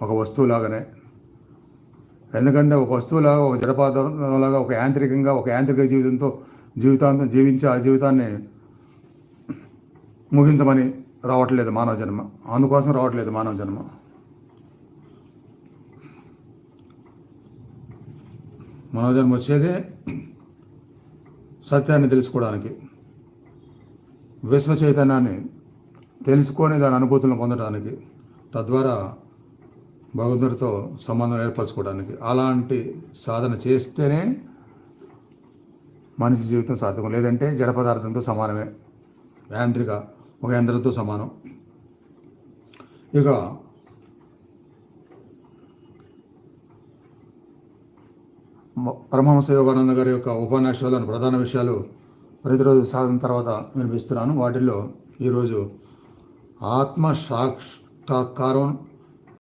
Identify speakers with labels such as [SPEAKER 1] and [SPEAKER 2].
[SPEAKER 1] ఒక వస్తువులాగానే. ఎందుకంటే ఒక వస్తువులాగా, ఒక జడపాతంలాగా, ఒక యాంత్రిక జీవితాంతం జీవించి ఆ జీవితాన్ని ముగించమని రావట్లేదు మానవ జన్మ. అందుకోసం రావట్లేదు మానవ జన్మ. మానవ జన్మ వచ్చేదే సత్యాన్ని తెలుసుకోవడానికి, విశ్వ చైతన్యాన్ని తెలుసుకొని దాని అనుభూతులను పొందడానికి, తద్వారా భగవంతుడితో సంబంధం ఏర్పరచుకోవడానికి. అలాంటి సాధన చేస్తేనే మనిషి జీవితం సార్థకం. లేదంటే జడ పదార్థంతో సమానమే, ఒక యంత్రంతో సమానం. ఇక పరమహంస యోగానంద గారి యొక్క ఉపన్యాసాలను ప్రధాన విషయాలు ప్రతిరోజు సాధన తర్వాత వినిపిస్తున్నాను. వాటిల్లో ఈరోజు ఆత్మ సాక్షాత్కారం